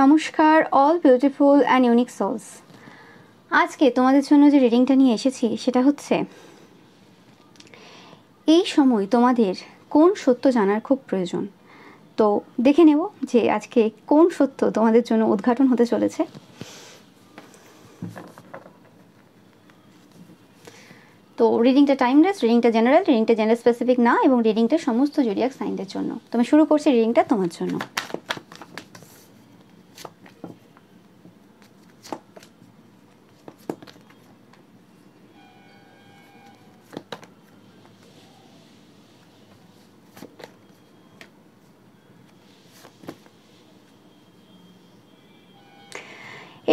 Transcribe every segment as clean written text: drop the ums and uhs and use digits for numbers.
নমস্কার all beautiful and unique souls. আজকে তোমাদের জন্য যে রিডিংটা নিয়ে এসেছি সেটা হচ্ছে এই সময় তোমাদের কোন সত্য জানার খুব প্রয়োজন। তো দেখে নেব যে আজকে কোন সত্য তোমাদের জন্য উদ্ঘাটন হতে চলেছে। তো রিডিংটা টাইমলেস, রিডিংটা জেনারেল স্পেসিফিক না, এবং রিডিংটা সমস্ত জোডিয়াক সাইনদের জন্য। তো আমি শুরু করছি রিডিংটা তোমার জন্য।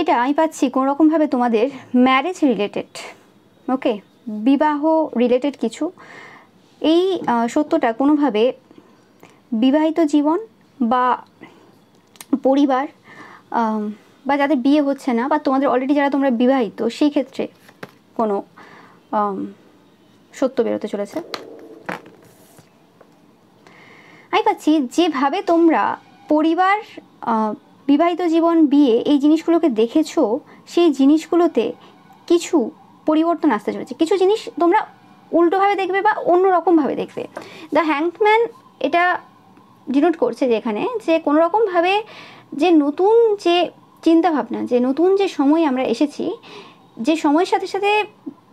এটা আমি পাচ্ছি কোনোরকমভাবে তোমাদের ম্যারেজ রিলেটেড, ওকে, বিবাহ রিলেটেড কিছু। এই সত্যটা কোনোভাবে বিবাহিত জীবন বা পরিবার বা যাদের বিয়ে হচ্ছে না, বা তোমাদের অলরেডি যারা তোমরা বিবাহিত, সেই ক্ষেত্রে কোনো সত্য বেরোতে চলেছে। আমি পাচ্ছি যেভাবে তোমরা পরিবার, বিবাহিত জীবন, বিয়ে এই জিনিসগুলোকে দেখেছো, সেই জিনিসগুলোতে কিছু পরিবর্তন আসতে চলেছে। কিছু জিনিস তোমরা উল্টোভাবে দেখবে বা অন্যরকমভাবে দেখবে। দ্য হ্যাংম্যান এটা ডিনোট করছে যে এখানে যে কোনোরকমভাবে যে নতুন যে চিন্তাভাবনা, যে নতুন যে সময় আমরা এসেছি, যে সময়ের সাথে সাথে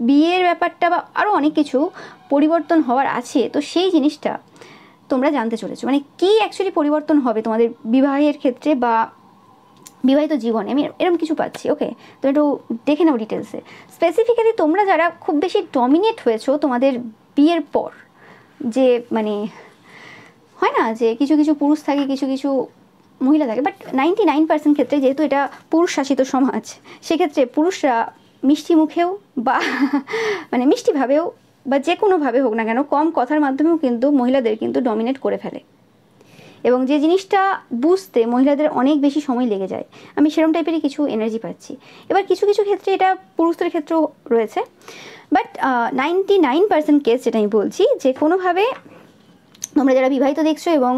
বিয়ের ব্যাপারটা বা আরও অনেক কিছু পরিবর্তন হওয়ার আছে। তো সেই জিনিসটা তোমরা জানতে চলেছো, মানে কি অ্যাকচুয়ালি পরিবর্তন হবে তোমাদের বিবাহের ক্ষেত্রে বা বিবাহিত জীবনে। আমি এরকম কিছু পাচ্ছি। ওকে, তো একটু দেখে নাও ডিটেলসে। স্পেসিফিক্যালি তোমরা যারা খুব বেশি ডমিনেট হয়েছো তোমাদের বিয়ের পর, যে মানে হয় না যে কিছু কিছু পুরুষ থাকে, কিছু কিছু মহিলা থাকে, বাট 99% ক্ষেত্রে যেহেতু এটা পুরুষ শাসিত সমাজ, সেক্ষেত্রে পুরুষরা মিষ্টি মুখেও বা মানে মিষ্টিভাবেও বা যে কোনোভাবে হোক না কেন, কম কথার মাধ্যমেও কিন্তু মহিলাদের কিন্তু ডমিনেট করে ফেলে, এবং যে জিনিসটা বুঝতে মহিলাদের অনেক বেশি সময় লেগে যায়। আমি সেরকম টাইপেরই কিছু এনার্জি পাচ্ছি। এবার কিছু কিছু ক্ষেত্রে এটা পুরুষদের ক্ষেত্রেও রয়েছে, বাট 99% কেস যেটা আমি বলছি যে কোনোভাবে তোমরা যারা বিবাহিত দেখছো এবং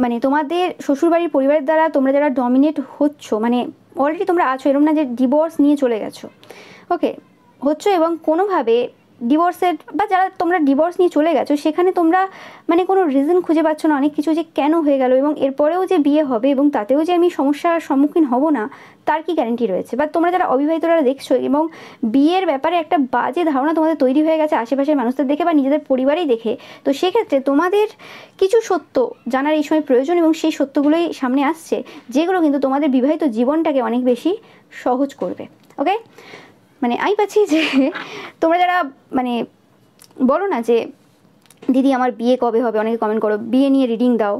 মানে তোমাদের শ্বশুরবাড়ির পরিবারের দ্বারা তোমরা যারা ডমিনেট হচ্ছ, মানে অলরেডি তোমরা আছো, এরকম না যে ডিভোর্স নিয়ে চলে গেছো, ওকে, হচ্ছ, এবং কোনোভাবে ডিভোর্সের বা যারা তোমরা ডিভোর্স নিয়ে চলে গেছো সেখানে তোমরা মানে কোনো রিজন খুঁজে পাচ্ছ না অনেক কিছু, যে কেন হয়ে গেল, এবং এরপরেও যে বিয়ে হবে এবং তাতেও যে আমি সমস্যার সম্মুখীন হব না তার কি গ্যারেন্টি রয়েছে। বা তোমরা যারা অবিবাহিতরা দেখছো এবং বিয়ের ব্যাপারে একটা বাজে ধারণা তোমাদের তৈরি হয়ে গেছে আশেপাশের মানুষদের দেখে বা নিজেদের পরিবারেই দেখে, তো সেক্ষেত্রে তোমাদের কিছু সত্য জানার এই সময় প্রয়োজন, এবং সেই সত্যগুলোই সামনে আসছে যেগুলো কিন্তু তোমাদের বিবাহিত জীবনটাকে অনেক বেশি সহজ করবে। ওকে, মানে আমি পাচ্ছি যে তোমরা যারা মানে বলো না যে দিদি আমার বিয়ে কবে হবে, অনেকে কমেন্ট করো বিয়ে নিয়ে রিডিং দাও,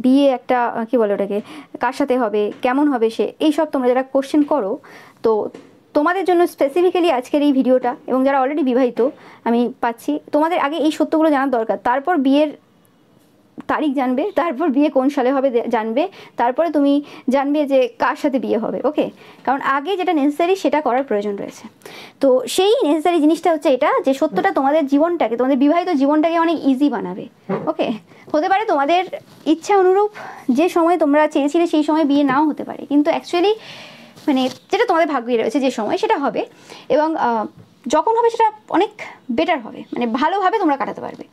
বিয়ে একটা কী বলে ওটাকে, কার সাথে হবে, কেমন হবে সে, এইসব তোমরা যারা কোশ্চেন করো, তো তোমাদের জন্য স্পেসিফিক্যালি আজকের এই ভিডিওটা। এবং যারা অলরেডি বিবাহিত, আমি পাচ্ছি তোমাদের আগে এই সত্যগুলো জানার দরকার, তারপর বিয়ের তারিখ জানবে, তারপর বিয়ে কোন সালে হবে জানবে, তারপরে তুমি জানবে যে কার সাথে বিয়ে হবে। ওকে, কারণ আগে যেটা নেসেসারি সেটা করার প্রয়োজন রয়েছে। তো সেই নেসেসারি জিনিসটা হচ্ছে এটা, যে সত্যটা তোমাদের জীবনটাকে, তোমাদের বিবাহিত জীবনটাকে অনেক ইজি বানাবে। ওকে, হতে পারে তোমাদের ইচ্ছা অনুরূপ যে সময় তোমরা চেয়েছিলে সেই সময় বিয়ে নাও হতে পারে, কিন্তু অ্যাকচুয়ালি মানে যেটা তোমাদের ভাগ্যে রয়েছে যে সময় সেটা হবে, এবং যখন হবে সেটা অনেক বেটার হবে, মানে ভালোভাবে তোমরা কাটাতে পারবে।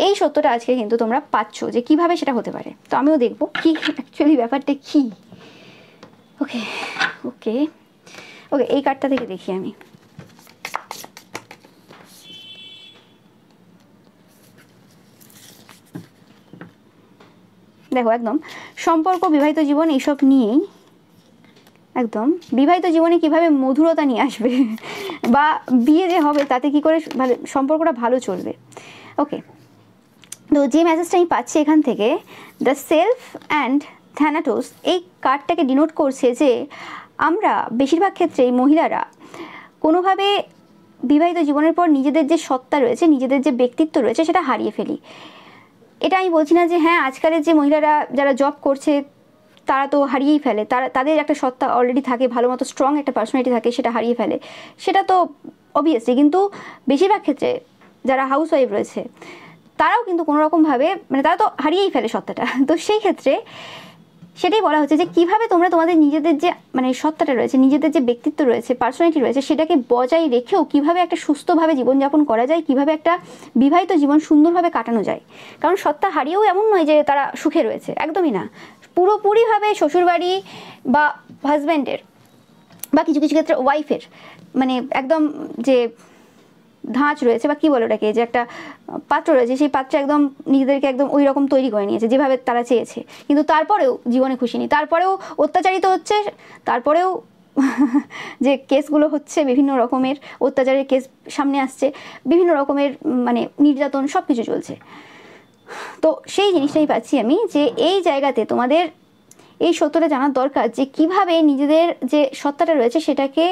এই সত্যটা আজকে কিন্তু তোমরা পাচ্ছ যে কিভাবে সেটা হতে পারে। তো আমিও দেখবো কি অ্যাকচুয়ালি ব্যাপারটা কি। ওকে ওকে ওকে, এই কার্ডটা থেকে দেখি আমি। দেখো, একদম সম্পর্ক, বিবাহিত জীবন এইসব নিয়েই, একদম বিবাহিত জীবনে কিভাবে মধুরতা নিয়ে আসবে বা বিয়ে যে হবে তাতে কি করে ভালো সম্পর্কটা ভালো চলবে। ওকে, তো যে মেসেজটা আমি পাচ্ছি এখান থেকে, দ্য সেলফ অ্যান্ড থ্যানাটোস, এই কার্ডটাকে ডিনোট করছে যে আমরা বেশিরভাগ ক্ষেত্রেই মহিলারা কোনোভাবে বিবাহিত জীবনের পর নিজেদের যে সত্তা রয়েছে, নিজেদের যে ব্যক্তিত্ব রয়েছে সেটা হারিয়ে ফেলি। এটা আমি বলছি না যে হ্যাঁ আজকালের যে মহিলারা যারা জব করছে তারা তো হারিয়েই ফেলে, তাদের একটা সত্তা অলরেডি থাকে, ভালো মতো স্ট্রং একটা পার্সোনালিটি থাকে, সেটা হারিয়ে ফেলে, সেটা তো অবভিয়াসলি। কিন্তু বেশিরভাগ ক্ষেত্রে যারা হাউস ওয়াইফ রয়েছে তারাও কিন্তু কোনোরকমভাবে মানে তারা তো হারিয়েই ফেলে সত্তাটা। তো সেই ক্ষেত্রে সেটাই বলা হচ্ছে যে কিভাবে তোমরা তোমাদের নিজেদের যে মানে সত্তাটা রয়েছে, নিজেদের যে ব্যক্তিত্ব রয়েছে, পার্সোনালিটি রয়েছে, সেটাকে বজায় রেখেও কিভাবে একটা সুস্থভাবে জীবনযাপন করা যায়, কিভাবে একটা বিবাহিত জীবন সুন্দরভাবে কাটানো যায়। কারণ সত্তা হারিয়েও এমন নয় যে তারা সুখে রয়েছে, একদমই না। পুরোপুরিভাবে শ্বশুরবাড়ি বা হাজব্যান্ডের বা কিছু কিছু ক্ষেত্রে ওয়াইফের মানে একদম যে ধাঁচ রয়েছে বা কি বলে ওটাকে, যে একটা পাত্র রয়েছে, সেই পাত্র একদম নিজেদেরকে একদম ওই রকম তৈরি করে নিয়েছে যেভাবে তারা চেয়েছে, কিন্তু তারপরেও জীবনে খুশি নেই, তারপরেও অত্যাচারিত হচ্ছে, তারপরেও যে কেসগুলো হচ্ছে, বিভিন্ন রকমের অত্যাচারের কেস সামনে আসছে, বিভিন্ন রকমের মানে নির্যাতন সব কিছু চলছে। তো সেই জিনিসটাই পাচ্ছি আমি যে এই জায়গাতে তোমাদের এই সত্যটা জানার দরকার যে কিভাবে নিজেদের যে সত্তাটা রয়েছে সেটাকে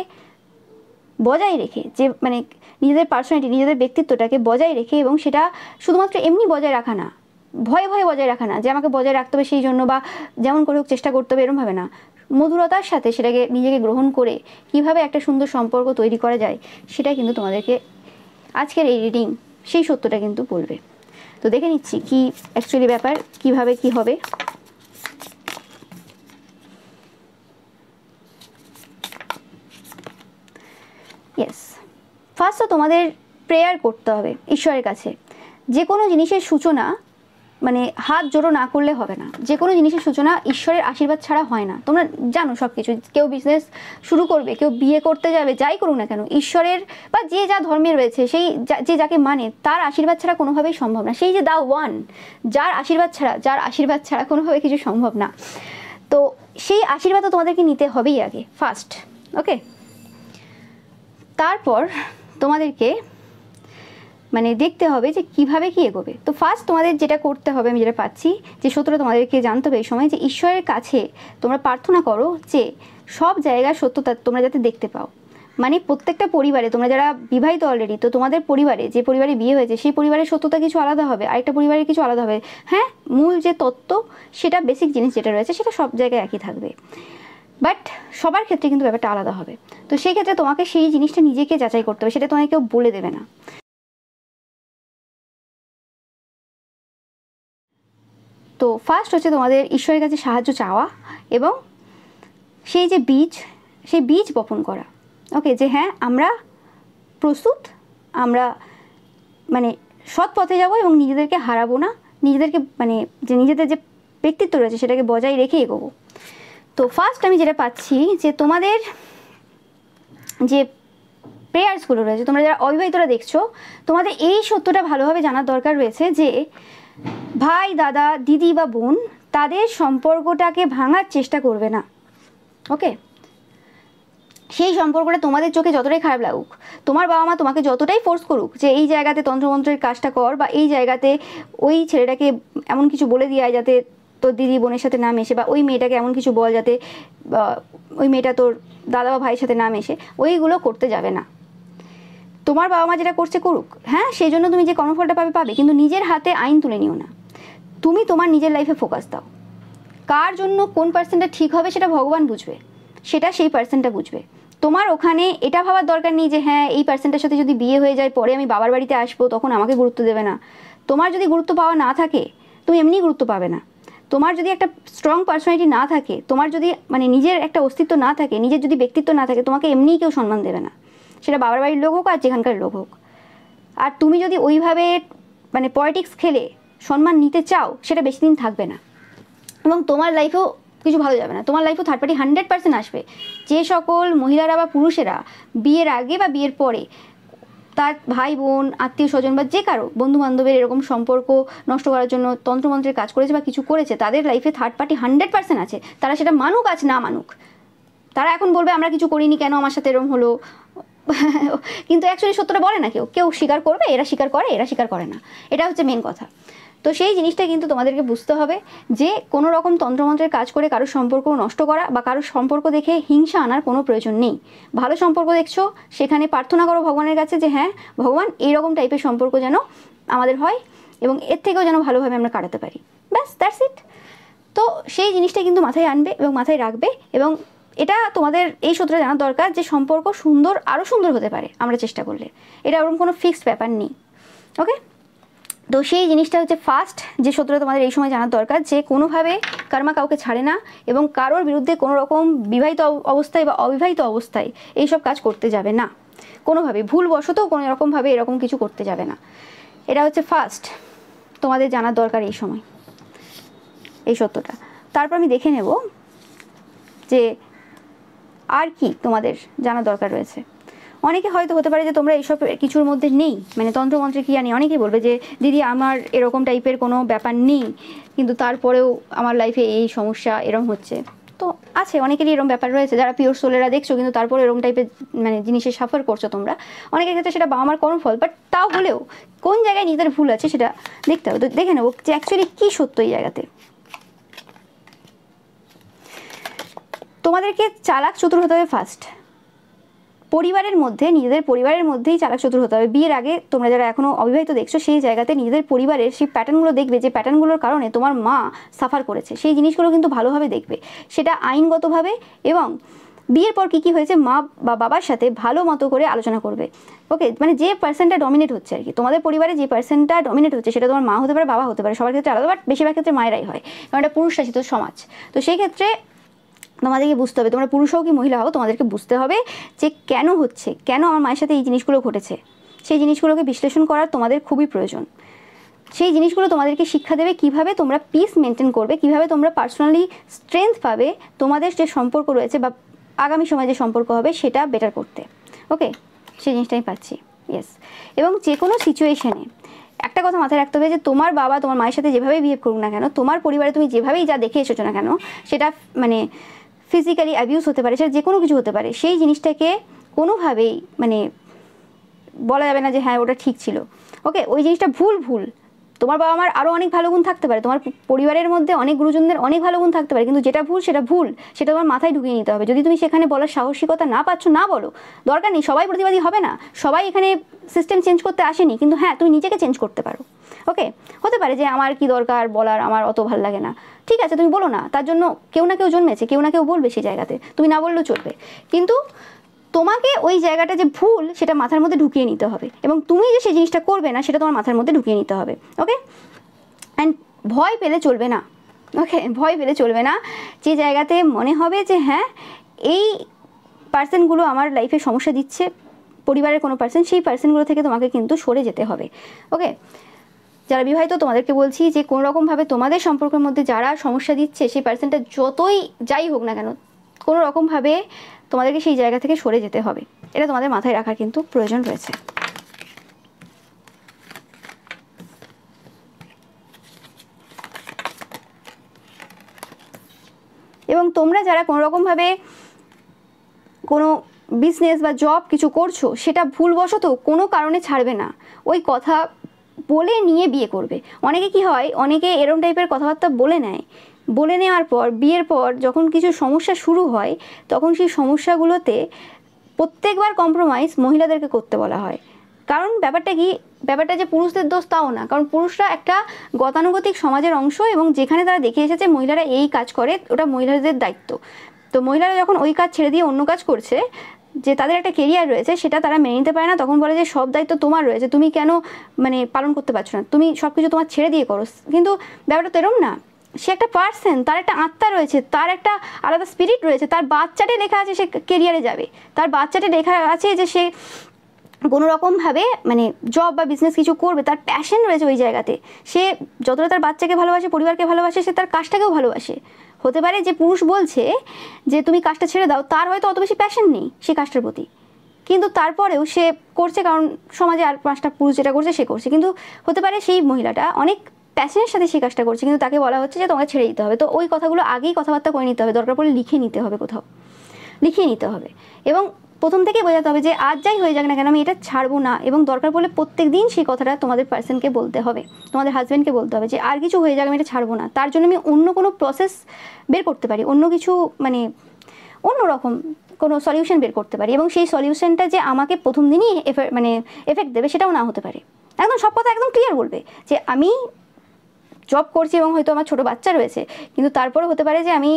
বজায় রেখে, যে মানে নিজেদের পার্সোনালিটি, নিজেদের ব্যক্তিত্বটাকে বজায় রেখে, এবং সেটা শুধুমাত্র এমনি বজায় রাখা না, ভয়ে ভয়ে বজায় রাখা না যে আমাকে বজায় রাখতে হবে সেই জন্য বা যেমন করে হোক চেষ্টা করতে হবে এরমভাবে না, মধুরতার সাথে সেটাকে নিজেকে গ্রহণ করে কিভাবে একটা সুন্দর সম্পর্ক তৈরি করা যায় সেটাই কিন্তু তোমাদেরকে আজকের এই রিডিং সেই সত্যটা কিন্তু বলবে। তো দেখে নিচ্ছি কি অ্যাকচুয়ালি ব্যাপার, কিভাবে কি হবে। ইয়েস, ফার্স্ট তো তোমাদের প্রেয়ার করতে হবে ঈশ্বরের কাছে। যে কোনো জিনিসের সূচনা মানে হাত জোড়ো না করলে হবে না, যে কোনো জিনিসের সূচনা ঈশ্বরের আশীর্বাদ ছাড়া হয় না। তোমরা জানো সব কিছু, কেউ বিজনেস শুরু করবে, কেউ বিয়ে করতে যাবে, যাই করুক না কেন, ঈশ্বরের বা যে যা ধর্মের রয়েছে সেই যে যাকে মানে তার আশীর্বাদ ছাড়া কোনোভাবেই সম্ভব না। সেই যে দা ওয়ান, যার আশীর্বাদ ছাড়া কোনোভাবে কিছু সম্ভব না। তো সেই আশীর্বাদ তো তোমাদেরকে নিতে হবেই আগে ফার্স্ট, ওকে। তারপর তোমাদেরকে মানে দেখতে হবে যে কিভাবে কি এগোবে। তো ফার্স্ট তোমাদের যেটা করতে হবে, আমি যেটা পাচ্ছি যে সত্যটা তোমাদেরকে জানতে হবে এই সময়, যে ঈশ্বরের কাছে তোমরা প্রার্থনা করো যে সব জায়গার সত্যতা তোমরা যাতে দেখতে পাও। মানে প্রত্যেকটা পরিবারে, তোমরা যারা বিবাহিত অলরেডি, তো তোমাদের পরিবারে, যে পরিবারে বিয়ে হয়েছে সেই পরিবারের সত্যতা কিছু আলাদা হবে, আরেকটা পরিবারের কিছু আলাদা হবে। হ্যাঁ, মূল যে তত্ত্ব সেটা, বেসিক জিনিস যেটা রয়েছে সেটা সব জায়গায় একই থাকবে, বাট সবার ক্ষেত্রে কিন্তু ব্যাপারটা আলাদা হবে। তো সেই ক্ষেত্রে তোমাকে সেই জিনিসটা নিজেকে যাচাই করতে হবে, সেটা তোমাকে কেউ বলে দেবে না। তো ফার্স্ট হচ্ছে তোমাদের ঈশ্বরের কাছে সাহায্য চাওয়া এবং সেই যে বীজ, সেই বীজ বপন করা, ওকে, যে হ্যাঁ আমরা প্রস্তুত, আমরা মানে সৎ পথে যাব এবং নিজেদেরকে হারাবো না, নিজেদেরকে মানে যে নিজেদের যে ব্যক্তিত্ব রয়েছে সেটাকে বজায় রেখে এগোবো। তো ফার্স্ট আমি যেটা পাচ্ছি যে তোমাদের যে প্রেয়ার্সগুলো রয়েছে, তোমরা যারা অবিবাহিতরা দেখছো, তোমাদের এই সত্যটা ভালোভাবে জানার দরকার রয়েছে যে ভাই, দাদা, দিদি বা বোন তাদের সম্পর্কটাকে ভাঙার চেষ্টা করবে না, ওকে। সেই সম্পর্কটা তোমাদের চোখে যতটাই খারাপ লাগুক, তোমার বাবা মা তোমাকে যতটাই ফোর্স করুক যে এই জায়গাতে তন্ত্রমন্ত্রের কাজটা কর, বা এই জায়গাতে ওই ছেলেটাকে এমন কিছু বলে দিয়ে যাতে তোর দিদি বোনের সাথে না মেশে, বা ওই মেয়েটাকে এমন কিছু বল যাতে ওই মেয়েটা তোর দাদা বা ভাইয়ের সাথে না মেশে, ওইগুলো করতে যাবে না। তোমার বাবা মা যেটা করছে করুক, হ্যাঁ, সেই জন্য তুমি যে কর্মফলটা পাবে, কিন্তু নিজের হাতে আইন তুলে নিও না। তুমি তোমার নিজের লাইফে ফোকাস দাও। কার জন্য কোন পার্সেন্টটা ঠিক হবে সেটা ভগবান বুঝবে, সেটা সেই পার্সেন্টটা বুঝবে। তোমার ওখানে এটা ভাবার দরকার নেই যে হ্যাঁ এই পার্সেন্টের সাথে যদি বিয়ে হয়ে যায়, পরে আমি বাবার বাড়িতে আসবো, তখন আমাকে গুরুত্ব দেবে না। তোমার যদি গুরুত্ব পাওয়া না থাকে, তুমি এমনিই গুরুত্ব পাবে না। তোমার যদি একটা স্ট্রং পার্সোনালিটি না থাকে, তোমার যদি মানে নিজের একটা অস্তিত্ব না থাকে, নিজের যদি ব্যক্তিত্ব না থাকে, তোমাকে এমনিই কেউ সম্মান দেবে না, সেটা বাবার বাড়ির লোক হোক আর যেখানকার লোক হোক। আর তুমি যদি ওইভাবে মানে পলিটিক্স খেলে সম্মান নিতে চাও, সেটা বেশি দিন থাকবে না এবং তোমার লাইফেও কিছু ভালো যাবে না। তোমার লাইফেও থার্ড পার্টি 100% আসবে। যে সকল মহিলারা বা পুরুষেরা বিয়ের আগে বা বিয়ের পরে তার ভাই বোন, আত্মীয় স্বজন বা যে কারো বন্ধু বান্ধবের এরকম সম্পর্ক নষ্ট করার জন্য তন্ত্রমন্ত্রের কাজ করেছে বা কিছু করেছে, তাদের লাইফে থার্ড পার্টি 100% আছে। তারা সেটা মানুক আজ না মানুক, তারা এখন বলবে আমরা কিছু করিনি, কেন আমার সাথে এরকম হলো, কিন্তু অ্যাকচুয়ালি সত্যটা বলে না কেউ। কেউ স্বীকার করবে, এরা স্বীকার করে, এরা স্বীকার করে না, এটা হচ্ছে মেন কথা। তো সেই জিনিসটা কিন্তু তোমাদেরকে বুঝতে হবে যে কোনো রকম তন্ত্রমন্ত্রের কাজ করে কারোর সম্পর্ক নষ্ট করা বা কারোর সম্পর্ক দেখে হিংসা আনার কোনো প্রয়োজন নেই। ভালো সম্পর্ক দেখছো, সেখানে প্রার্থনা করো ভগবানের কাছে যে হ্যাঁ ভগবান এইরকম টাইপের সম্পর্ক যেন আমাদের হয় এবং এর থেকেও যেন ভালোভাবে আমরা কাটাতে পারি, ব্যাস, দ্যাটস ইট। তো সেই জিনিসটা কিন্তু মাথায় আনবে এবং মাথায় রাখবে, এবং এটা তোমাদের এই সূত্রে জানা দরকার যে সম্পর্ক সুন্দর, আরও সুন্দর হতে পারে আমরা চেষ্টা করলে, এটা ওরকম কোনো ফিক্সড ব্যাপার নেই, ওকে। তো সেই জিনিসটা হচ্ছে ফার্স্ট যে সত্যটা তোমাদের এই সময় জানার দরকার, যে কোনোভাবে কর্মা কাউকে ছাড়ে না এবং কারোর বিরুদ্ধে কোনো রকম বিবাহিত অবস্থায় বা অবিবাহিত অবস্থায় এইসব কাজ করতে যাবে না, কোনোভাবে ভুলবশত কোনো রকমভাবে এরকম কিছু করতে যাবে না। এটা হচ্ছে ফার্স্ট তোমাদের জানার দরকার এই সময়, এই সত্যটা। তারপর আমি দেখে নেব যে আর কি তোমাদের জানার দরকার রয়েছে। অনেকে হয়তো হতে পারে যে তোমরা এইসব কিছুর মধ্যে নেই, মানে তন্ত্রমন্ত্রে ক্রিয়া নেই। অনেকেই বলবে যে দিদি আমার এরকম টাইপের কোনো ব্যাপার নেই, কিন্তু তারপরেও আমার লাইফে এই সমস্যা এরকম হচ্ছে। তো আছে, অনেকেরই এরকম ব্যাপার রয়েছে, যারা পিওর সোলেরা দেখছো কিন্তু তারপরে এরকম টাইপের মানে জিনিসে সাফার করছো তোমরা। অনেকের ক্ষেত্রে সেটা বাবা মার কর্মফল, বাট তাও হলেও কোন জায়গায় নিজেদের ভুল আছে সেটা দেখতে হবে। তো দেখে নেবো যে অ্যাকচুয়ালি কী সত্য এই জায়গাতে। তোমাদেরকে চালাক চতুর হতে হবে ফার্স্ট, পরিবারের মধ্যে, নিজেদের পরিবারের মধ্যেই চালাক চতুর হতে হবে। বিয়ের আগে তোমরা যারা এখনও অবিবাহিত দেখছো সেই জায়গাতে নিজেদের পরিবারের সেই প্যাটার্নগুলো দেখবে, যে প্যাটার্নগুলোর কারণে তোমার মা সাফার করেছে, সেই জিনিসগুলো কিন্তু ভালোভাবে দেখবে, সেটা আইনগতভাবে। এবং বিয়ের পর কী কী হয়েছে মা বা বাবার সাথে ভালো মতো করে আলোচনা করবে। ওকে, মানে যে পার্সনটা ডমিনেট হচ্ছে আর কি তোমাদের পরিবারে, যে পার্সনটা ডমিনেট হচ্ছে সেটা তোমার মা হতে পারে, বাবা হতে পারে, সবার ক্ষেত্রে আলাদা, বাট বেশিরভাগ ক্ষেত্রে মায়েরাই হয়, কারণ এটা পুরুষ শাসিত সমাজ। তো সেই ক্ষেত্রে তোমাদেরকে বুঝতে হবে, তোমরা পুরুষ হও কি মহিলা হও, তোমাদেরকে বুঝতে হবে যে কেন হচ্ছে, কেন আমার মায়ের সাথে এই জিনিসগুলো ঘটেছে। সেই জিনিসগুলোকে বিশ্লেষণ করার তোমাদের খুবই প্রয়োজন। সেই জিনিসগুলো তোমাদেরকে শিক্ষা দেবে কিভাবে তোমরা পিস মেনটেন করবে, কিভাবে তোমরা পার্সোনালি স্ট্রেংথ পাবে, তোমাদের যে সম্পর্ক রয়েছে বা আগামী সময়ে যে সম্পর্ক হবে সেটা বেটার করতে। ওকে, সেই জিনিসটা আমি পাচ্ছি। ইয়েস। এবং যে কোনো সিচুয়েশানে একটা কথা মাথায় রাখতে হবে যে তোমার বাবা তোমার মায়ের সাথে যেভাবে বিহেভ করুক না কেন, তোমার পরিবারে তুমি যেভাবেই যা দেখে এসেছো না কেন, সেটা মানে ফিজিক্যালি অ্যাবিউজ হতে পারে, সেটা যে কোনো কিছু হতে পারে, সেই জিনিসটাকে কোনোভাবেই মানে বলা যাবে না যে হ্যাঁ ওটা ঠিক ছিল। ওকে, ওই জিনিসটা ভুল। তোমার বাবা মার আরও অনেক ভালো গুণ থাকতে পারে, তোমার পরিবারের মধ্যে অনেক গুরুজনদের অনেক ভালো গুণ থাকতে পারে, কিন্তু যেটা ভুল সেটা তোমার মাথায় ঢুকিয়ে নিতে হবে। যদি তুমি সেখানে বলার সাহসিকতা না পাচ্ছ, না বলো, দরকার নেই, সবাই প্রতিবাদী হবে না, সবাই এখানে সিস্টেম চেঞ্জ করতে আসেনি, কিন্তু হ্যাঁ তুমি নিজেকে চেঞ্জ করতে পারো। ওকে, হতে পারে যে আমার কি দরকার বলার, আমার অত ভালো লাগে না, ঠিক আছে তুমি বলো না, তার জন্য কেউ না কেউ জন্মেছে, কেউ না কেউ বলবে সেই জায়গাতে, তুমি না বললেও চলবে, কিন্তু তোমাকে ওই জায়গাটা যে ভুল সেটা মাথার মধ্যে ঢুকিয়ে নিতে হবে, এবং তুমি যে সেই জিনিসটা করবে না সেটা তোমার মাথার মধ্যে ঢুকিয়ে নিতে হবে। ওকে, অ্যান্ড ভয় পেলে চলবে না। ওকে, ভয় পেলে চলবে না। যে জায়গাতে মনে হবে যে হ্যাঁ এই পার্সনগুলো আমার লাইফে সমস্যা দিচ্ছে, পরিবারের কোনো পার্সন, সেই পার্সনগুলো থেকে তোমাকে কিন্তু সরে যেতে হবে। ওকে, যারা বিবাহিত তোমাদেরকে বলছি যে কোনো রকমভাবে তোমাদের সম্পর্কের মধ্যে যারা সমস্যা দিচ্ছে, সেই পার্সনটা যতই যাই হোক না কেন, কোনো রকমভাবে তোমাদেরকে সেই জায়গা থেকে সরে যেতে হবে। এটা তোমাদের মাথায় রাখার কিন্তু প্রয়োজন রয়েছে। এবং তোমরা যারা কোনো রকমভাবে কোনো বিজনেস বা জব কিছু করছো, সেটা ভুলবশত কোনো কারণে ছাড়বে না, ওই কথা বলে নিয়ে বিয়ে করবে। অনেকে কি হয়, অনেকে এরম টাইপের কথাবার্তা বলে নেয়, বলে নেওয়ার পর বিয়ের পর যখন কিছু সমস্যা শুরু হয়, তখন সেই সমস্যাগুলোতে প্রত্যেকবার কম্প্রোমাইজ মহিলাদেরকে করতে বলা হয়। কারণ ব্যাপারটা যে পুরুষদের দোষ তাও না, কারণ পুরুষরা একটা গতানুগতিক সমাজের অংশ, এবং যেখানে তারা দেখে এসেছে মহিলারা এই কাজ করে, ওটা মহিলাদের দায়িত্ব। তো মহিলারা যখন ওই কাজ ছেড়ে দিয়ে অন্য কাজ করছে, যে তাদের একটা কেরিয়ার রয়েছে, সেটা তারা মেনে নিতে পারে না, তখন বলে যে সব দায়িত্ব তোমার রয়েছে, তুমি কেন মানে পালন করতে পারছো না, তুমি সব কিছু তোমার ছেড়ে দিয়ে করো। কিন্তু ব্যাপারটা তো এরম না, সে একটা পার্সন, তার একটা আত্মা রয়েছে, তার একটা আলাদা স্পিরিট রয়েছে, তার বাচ্চাটে লেখা আছে সে কেরিয়ারে যাবে, তার বাচ্চাটে লেখা আছে যে সে কোনো রকমভাবে মানে জব বা বিজনেস কিছু করবে, তার প্যাশন রয়েছে ওই জায়গাতে। সে যতটা তার বাচ্চাকে ভালোবাসে, পরিবারকে ভালোবাসে, সে তার কাজটাকেও ভালোবাসে। হতে পারে যে পুরুষ বলছে যে তুমি কাজটা ছেড়ে দাও, তার হয়তো অত বেশি প্যাশন নেই সেই কাজটার প্রতি, কিন্তু তারপরেও সে করছে, কারণ সমাজে আর 5টা পুরুষ যেটা করছে সে করছে। কিন্তু হতে পারে সেই মহিলাটা অনেক প্যাশনের সাথে সেই কাজটা করছে, কিন্তু তাকে বলা হচ্ছে যে তোমাকে ছেড়ে দিতে হবে। তো ওই কথাগুলো আগেই কথাবার্তা করে নিতে হবে, দরকার পড়লে লিখে নিতে হবে, কোথাও লিখিয়ে নিতে হবে, এবং প্রথম থেকেই বোঝাতে হবে যে আজ যাই হয়ে যাক না কেন আমি এটা ছাড়বো না, এবং দরকার পড়লে প্রত্যেক দিন সেই কথাটা তোমাদের পার্সনকে বলতে হবে, তোমাদের হাজব্যান্ডকে বলতে হবে যে আর কিছু হয়ে যাক আমি এটা ছাড়বো না, তার জন্য আমি অন্য কোনো প্রসেস বের করতে পারি, অন্য কিছু মানে অন্য রকম কোনো সলিউশন বের করতে পারি, এবং সেই সলিউশনটা যে আমাকে প্রথম দিনই এফেক্ট দেবে সেটাও না হতে পারে। একদম সব কথা একদম ক্লিয়ার বলবে যে আমি জব করছি এবং হয়তো আমার ছোটো বাচ্চা রয়েছে, কিন্তু তারপরে হতে পারে যে আমি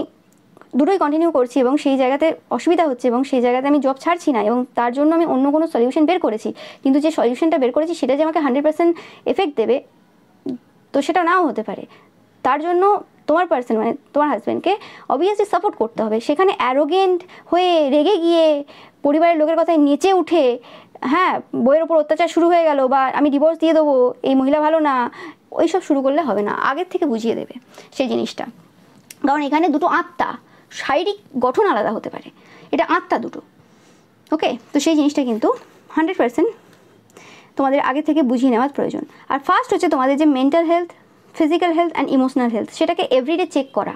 দুটোই কন্টিনিউ করছি এবং সেই জায়গাতে অসুবিধা হচ্ছে, এবং সেই জায়গাতে আমি জব ছাড়ছি না, এবং তার জন্য আমি অন্য কোনো সলিউশন বের করেছি, কিন্তু যে সলিউশনটা বের করেছি সেটা যে আমাকে 100% এফেক্ট দেবে তো সেটা নাও হতে পারে। তার জন্য তোমার পার্সন মানে তোমার হাজব্যান্ডকে অবভিয়াসলি সাপোর্ট করতে হবে। সেখানে অ্যারোগেন্ট হয়ে রেগে গিয়ে পরিবারের লোকের কথায় নেচে উঠে হ্যাঁ বইয়ের ওপর অত্যাচার শুরু হয়ে গেল বা আমি ডিভোর্স দিয়ে দেবো, এই মহিলা ভালো না, ওইসব শুরু করলে হবে না। আগের থেকে বুঝিয়ে দেবে সেই জিনিসটা। কারণ এখানে দুটো আত্মা, শারীরিক গঠন আলাদা হতে পারে, এটা আত্মা দুটো। ওকে, তো সেই জিনিসটা কিন্তু 100% তোমাদের আগে থেকে বুঝিয়ে নেওয়ার প্রয়োজন। আর ফার্স্ট হচ্ছে তোমাদের যে mental health, physical health and emotional health, সেটাকে এভরিডে চেক করা।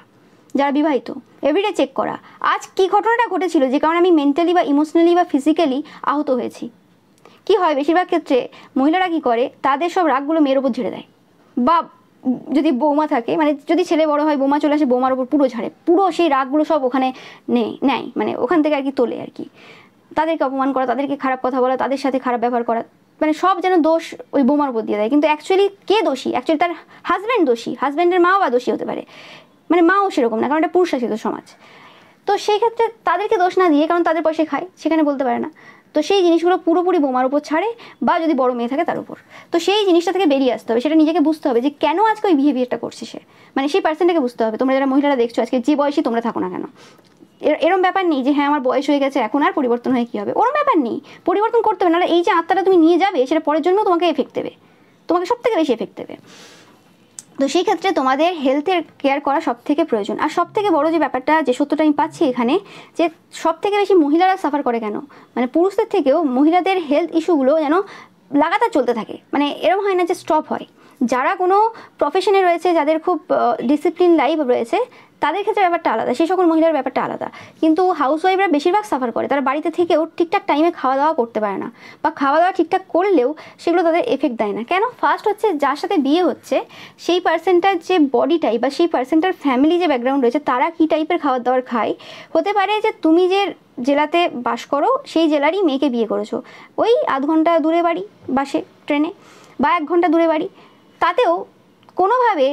যারা বিবাহিত এভরিডে চেক করা, আজ কী ঘটনাটা ঘটেছিল যে কারণে আমি মেন্টালি বা ইমোশনালি বা ফিজিক্যালি আহত হয়েছি। কি হয় বেশিরভাগ ক্ষেত্রে মহিলারা কি করে, তাদের সব রাগগুলো মেয়ের ওপর ঝেড়ে দেয়, বা যদি বৌমা থাকে মানে যদি ছেলে বড় হয় বৌমা চলে আসে বৌমার ওপর পুরো ঝাড়ে, পুরো সেই রাগগুলো সব ওখানে নেয় মানে ওখান থেকে আর কি তোলে আর কি। তাদেরকে অপমান করা, তাদেরকে খারাপ কথা বলা, তাদের সাথে খারাপ ব্যবহার করা, মানে সব যেন দোষ ওই বৌমার উপর দিয়ে দেয়। কিন্তু অ্যাকচুয়ালি কে দোষী? অ্যাকচুয়ালি তার হাজব্যান্ড দোষী, হাজব্যান্ডের মাও বা দোষী হতে পারে, মানে মাও সেরকম না, কারণ এটা পুরুষাসিত সমাজ। তো সেই ক্ষেত্রে তাদেরকে দোষ না দিয়ে, কারণ তাদের পয়সা খায় সেখানে বলতে পারে না, তো সেই জিনিসগুলো পুরোপুরি বোমার উপর ছাড়ে, বা যদি বড় মেয়ে থাকে তার উপর। তো সেই জিনিসটা থেকে বেরিয়ে আসতে হবে, সেটা নিজেকে বুঝতে হবে যে কেন আজকে ওই বিহেভিয়ারটা করছে সে, মানে সেই পার্সনটাকে বুঝতে হবে। তোমরা যারা মহিলারা দেখছো আজকে, যে বয়সী তোমরা থাকো না কেন, এরম ব্যাপার নেই যে হ্যাঁ আমার বয়স হয়ে গেছে এখন আর পরিবর্তন হয়ে কী হবে, ওরম ব্যাপার নেই। পরিবর্তন করতে হবে, নাহলে এই যে আত্মাটা তুমি নিয়ে যাবে সেটা পরের জন্য তোমাকে এফেক্ট দেবে, তোমাকে সব থেকে বেশি এফেক্ট দেবে। তো সেই ক্ষেত্রে তোমাদের হেলথের কেয়ার করা সব থেকে প্রয়োজন। আর সব থেকে বড়ো যে ব্যাপারটা, যে সত্যটা আমি পাচ্ছি এখানে, যে সব থেকে বেশি মহিলারা সাফার করে কেন, মানে পুরুষদের থেকেও মহিলাদের হেলথ ইস্যুগুলো যেন লাগাতার চলতে থাকে, মানে এরকম হয় না যে স্টপ হয়। যারা কোনো প্রফেশনে রয়েছে, যাদের খুব ডিসিপ্লিন লাইফ রয়েছে, তাদের ক্ষেত্রে ব্যাপারটা আলাদা, সেই সকল মহিলার ব্যাপারটা আলাদা। কিন্তু হাউসওয়াইফরা বেশিরভাগ সাফার করে, তারা বাড়িতে থেকেও ঠিকঠাক টাইমে খাওয়া দাওয়া করতে পারে না, বা খাওয়া দাওয়া ঠিকঠাক করলেও সেগুলো তাদের এফেক্ট দেয় না। কেন? ফার্স্ট হচ্ছে যার সাথে বিয়ে হচ্ছে সেই পার্সনটার যে বডি টাইপ বা সেই পার্সনটার ফ্যামিলি যে ব্যাকগ্রাউন্ড রয়েছে, তারা কী টাইপের খাবার দাবার খায়। হতে পারে যে তুমি যে জেলাতে বাস করো সেই জেলারই মেয়েকে বিয়ে করেছো, ওই আধ ঘন্টা দূরে বাড়ি বাসে ট্রেনে, বা 1 ঘন্টা দূরে বাড়ি, তাতেও কোনোভাবে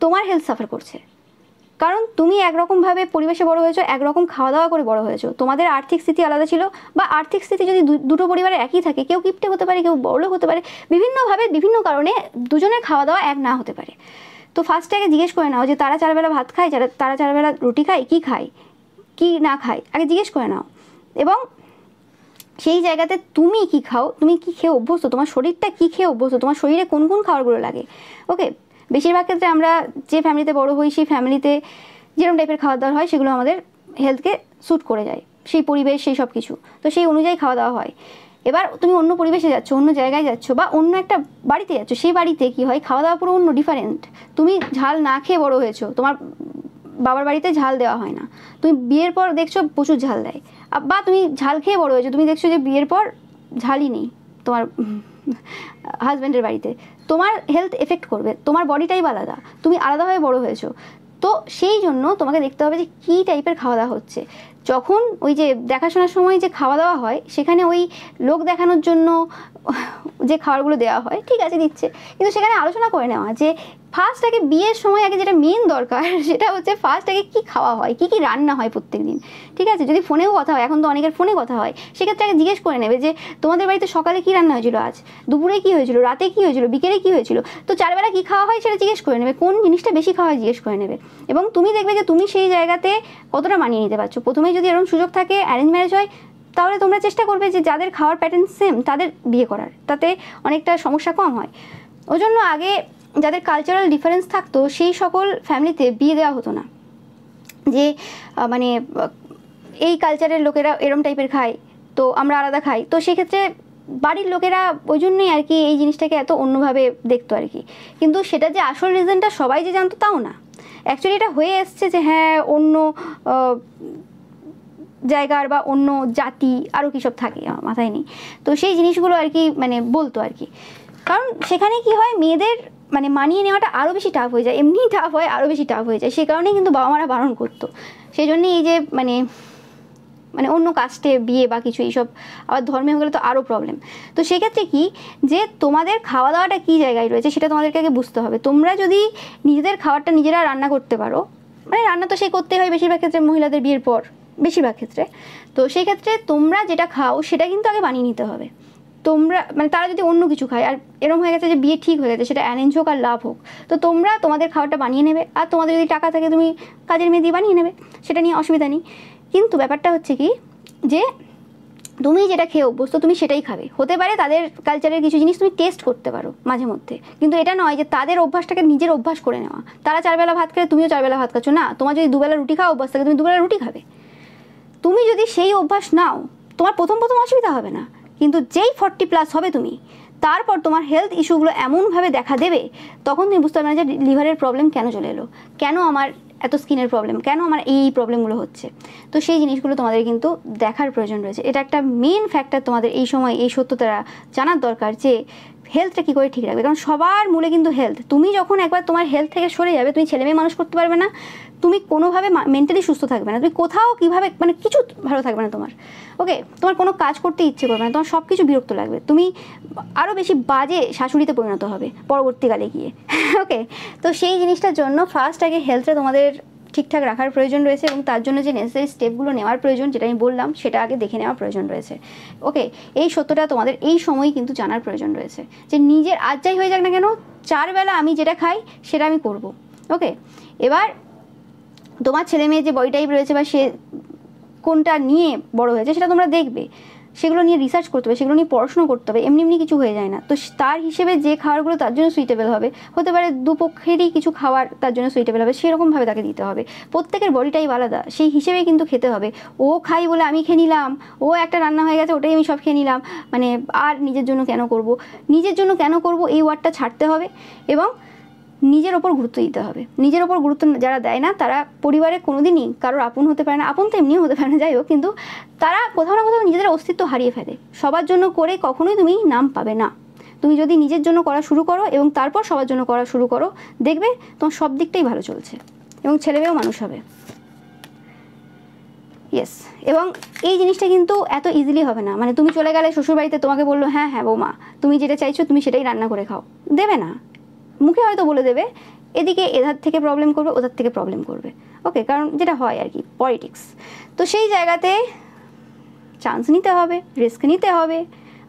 তোমার হেলথ সাফার করছে। কারণ তুমি একরকমভাবে পরিবেশে বড় হয়েছো, একরকম খাওয়া দাওয়া করে বড় হয়েছো, তোমাদের আর্থিক স্থিতি আলাদা ছিল, বা আর্থিক স্থিতি যদি দুটো পরিবারে একই থাকে, কেউ কিপটে হতে পারে, কেউ বড়লোক হতে পারে, বিভিন্নভাবে বিভিন্ন কারণে দুজনের খাওয়া দাওয়া এক না হতে পারে। তো ফার্স্টে আগে জিজ্ঞেস করে নাও যে তারা 4 বেলা ভাত খায়, তারা 4 বেলা রুটি খায়, কি না খায়, আগে জিজ্ঞেস করে নাও। এবং সেই জায়গাতে তুমি কি খাও, তুমি কি খেয়ে অভ্যস্ত, তোমার শরীরটা কি খেয়ে অভ্যস্ত, তোমার শরীরে কোন কোন খাবারগুলো লাগে। ওকে, বেশিরভাগ ক্ষেত্রে আমরা যে ফ্যামিলিতে বড় হই সেই ফ্যামিলিতে যেরকম টাইপের খাওয়া দাওয়া হয় সেগুলো আমাদের হেলথকে স্যুট করে যায়, সেই পরিবেশ সেই সব কিছু, তো সেই অনুযায়ী খাওয়া দাওয়া হয়। এবার তুমি অন্য পরিবেশে যাচ্ছ, অন্য জায়গায় যাচ্ছ, বা অন্য একটা বাড়িতে যাচ্ছ, সেই বাড়িতে কি হয়, খাওয়া দাওয়া পুরো অন্য, ডিফারেন্ট। তুমি ঝাল না খেয়ে বড় হয়েছো, তোমার বাবার বাড়িতে ঝাল দেওয়া হয় না, তুমি বিয়ের পর দেখছো প্রচুর ঝাল দেয়, বা তুমি ঝাল খেয়ে বড় হয়েছো, তুমি দেখছো যে বিয়ের পর ঝালই নেই তোমার হাজব্যান্ডের বাড়িতে, তোমার হেলথ এফেক্ট করবে, তোমার বডি টাইপ আলাদা, তুমি আলাদাভাবে বড় হয়েছো। তো সেই জন্য তোমাকে দেখতে হবে যে কী টাইপের খাওয়া দাওয়া হচ্ছে। যখন ওই যে দেখাশোনার সময় যে খাওয়া দাওয়া হয়, সেখানে ওই লোক দেখানোর জন্য যে খাবারগুলো দেওয়া হয় ঠিক আছে দিচ্ছে, কিন্তু সেখানে আলোচনা করে নেওয়া যে ফার্স্ট আগে বিয়ের সময় আগে যেটা মেন দরকার সেটা হচ্ছে ফার্স্ট আগে কী খাওয়া হয়, কী কী রান্না হয় প্রত্যেক দিন। ঠিক আছে, যদি ফোনেও কথা হয়, এখন তো অনেকের ফোনে কথা হয়, সেক্ষেত্রে আগে জিজ্ঞেস করে নেবে যে তোমাদের বাড়িতে সকালে কী রান্না হয়েছিল, আজ দুপুরে কী হয়েছিল, রাতে কী হয়েছিল, বিকেলে কী হয়েছিল। তো 4 বেলা কী খাওয়া হয় সেটা জিজ্ঞেস করে নেবে, কোন জিনিসটা বেশি খাওয়া হয় জিজ্ঞেস করে নেবে। এবং তুমি দেখবে যে তুমি সেই জায়গাতে কতটা মানিয়ে নিতে পারছো। প্রথমেই যদি এরকম সুযোগ থাকে, অ্যারেঞ্জ ম্যারেজ হয়, তাহলে তোমরা চেষ্টা করবে যে যাদের খাওয়ার প্যাটার্ন সেম তাদের বিয়ে করার, তাতে অনেকটা সমস্যা কম হয়। ওই জন্য আগে যাদের কালচারাল ডিফারেন্স থাকতো সেই সকল ফ্যামিলিতে বিয়ে দেওয়া হতো না, যে মানে এই কালচারের লোকেরা এরম টাইপের খায় তো আমরা আলাদা খাই। তো সেক্ষেত্রে বাড়ির লোকেরা ওই জন্যই আর কি এই জিনিসটাকে এত অন্যভাবে দেখতো আর কি। কিন্তু সেটা যে আসল রিজনটা সবাই যে জানতো তাও না, অ্যাকচুয়ালি এটা হয়ে এসছে যে হ্যাঁ অন্য জায়গার বা অন্য জাতি আরও কী সব থাকে আমার মাথায় নেই, তো সেই জিনিসগুলো আর কি মানে বলতো আর কি। কারণ সেখানে কি হয়, মেয়েদের মানে মানিয়ে নেওয়াটা আরও বেশি টাফ হয়ে যায়, এমনিই টাফ হয় আরও বেশি টাফ হয়ে যায়, সেই কারণেই কিন্তু বাবা মারা বারণ করতো। সেই জন্যই এই যে মানে অন্য কাস্টে বিয়ে বা কিছু এইসব, আবার ধর্মে হয়ে গেলে তো আরও প্রবলেম। তো সেক্ষেত্রে কি যে তোমাদের খাওয়া দাওয়াটা কী জায়গায় রয়েছে সেটা তোমাদেরকে আগে বুঝতে হবে। তোমরা যদি নিজেদের খাবারটা নিজেরা রান্না করতে পারো, মানে রান্না তো সেই করতেই হয় বেশিরভাগ ক্ষেত্রে মহিলাদের বিয়ের পর, বেশিরভাগ ক্ষেত্রে, তো সেই ক্ষেত্রে তোমরা যেটা খাও সেটা কিন্তু আগে বানিয়ে নিতে হবে। তোমরা মানে তারা যদি অন্য কিছু খায়, আর এরকম হয়ে গেছে যে বিয়ে ঠিক হয়ে গেছে, সেটা অ্যারেঞ্জ হোক আর লাভ হোক, তো তোমরা তোমাদের খাবারটা বানিয়ে নেবে, আর তোমাদের যদি টাকা থাকে তুমি কাজের মেয়ে দিয়ে বানিয়ে নেবে, সেটা নিয়ে অসুবিধা নেই। কিন্তু ব্যাপারটা হচ্ছে কি যে তুমি যেটা খেয়ে অভ্যস্ত তুমি সেটাই খাবে। হতে পারে তাদের কালচারের কিছু জিনিস তুমি টেস্ট করতে পারো মাঝে মধ্যে, কিন্তু এটা নয় যে তাদের অভ্যাসটাকে নিজের অভ্যাস করে নেওয়া। তারা 4 বেলা ভাত খেলে তুমিও 4 বেলা ভাত খাচ্ছ না, তোমার যদি 2 বেলা রুটি খাওয়া অভ্যাস থাকে তুমি 2 বেলা রুটি খাবে। তুমি যদি সেই অভ্যাস নাও তোমার প্রথম অসুবিধা হবে না, কিন্তু যেই 40+ হবে তুমি, তারপর তোমার হেলথ ইস্যুগুলো এমনভাবে দেখা দেবে, তখন তুমি বুঝতে পারবে না যে লিভারের প্রবলেম কেন চলে এলো, কেন আমার এত স্কিনের প্রবলেম, কেন আমার এই প্রবলেমগুলো হচ্ছে। তো সেই জিনিসগুলো তোমাদের কিন্তু দেখার প্রয়োজন রয়েছে। এটা একটা মেন ফ্যাক্টর, তোমাদের এই সময় এই সত্যটা জানার দরকার যে হেলথটা কী করে ঠিক রাখবে। কারণ সবার মূলে কিন্তু হেলথ। তুমি যখন একবার তোমার হেলথ থেকে সরে যাবে, তুমি ছেলে মেয়ে মানুষ করতে পারবে না, তুমি কোনোভাবে মেন্টালি সুস্থ থাকবে না, তুমি কোথাও কীভাবে মানে কিছু ভালো থাকবে না তোমার। ওকে, তোমার কোনো কাজ করতে ইচ্ছে করবে না, তোমার সব কিছু বিরক্ত লাগবে, তুমি আরও বেশি বাজে শাশুড়িতে পরিণত হবে পরবর্তীকালে গিয়ে। ওকে, তো সেই জিনিসটার জন্য ফার্স্ট আগে হেলথটা তোমাদের ঠিকঠাক রাখার প্রয়োজন রয়েছে, এবং তার জন্য যে নেসেসারি স্টেপগুলো নেওয়ার প্রয়োজন, যেটা আমি বললাম, সেটা আগে দেখে নেওয়ার প্রয়োজন রয়েছে। ওকে, এই সত্যটা তোমাদের এই সময়ই কিন্তু জানার প্রয়োজন রয়েছে যে নিজের আজ যাই হয়ে যাক না কেন 4 বেলা আমি যেটা খাই সেটা আমি করব। ওকে, এবার তোমার ছেলে মেয়ে যে বডি টাইপ রয়েছে বা সে কোনটা নিয়ে বড় হয়েছে সেটা তোমরা দেখবে, সেগুলো নিয়ে রিসার্চ করতে হবে, সেগুলো নিয়ে পড়াশোনা করতে হবে, এমনি এমনি কিছু হয়ে যায় না। তো তার হিসেবে যে খাবারগুলো তার জন্য সুইটেবল হবে, হতে পারে দুপক্ষেরই কিছু খাবার তার জন্য সুইটেবল হবে, সেরকমভাবে তাকে দিতে হবে। প্রত্যেকের বডি টাইপ আলাদা, সেই হিসেবেই কিন্তু খেতে হবে। ও খাই বলে আমি খেয়ে নিলাম, ও একটা রান্না হয়ে গেছে ওটাই আমি সব খেয়ে নিলাম, মানে আর নিজের জন্য কেন করব, এই ওয়ার্ডটা ছাড়তে হবে, এবং নিজের ওপর গুরুত্ব দিতে হবে। নিজের ওপর গুরুত্ব যারা দেয় না তারা পরিবারে কোনোদিনই কারোর আপন হতে পারে না, আপন তো এমনিও হতে পারে না, যাই হোক, কিন্তু তারা কোথাও না কোথাও নিজেদের অস্তিত্ব হারিয়ে ফেলে। সবার জন্য করে কখনোই তুমি নাম পাবে না। তুমি যদি নিজের জন্য করা শুরু করো এবং তারপর সবার জন্য করা শুরু করো, দেখবে তোমার সব দিকটাই ভালো চলছে এবং ছেলেমেয়েও মানুষ হবে। ইয়েস, এবং এই জিনিসটা কিন্তু এত ইজিলি হবে না। মানে তুমি চলে গেলে শ্বশুরবাড়িতে, তোমাকে বললো হ্যাঁ হ্যাঁ বৌমা তুমি যেটা চাইছো তুমি সেটাই রান্না করে খাও, দেবে না, মুখে হয়তো বলে দেবে, এদিকে এধার থেকে প্রবলেম করবে ওধার থেকে প্রবলেম করবে। ওকে, কারণ যেটা হয় আর কি, পলিটিক্স। তো সেই জায়গাতে চান্স নিতে হবে, রিস্ক নিতে হবে।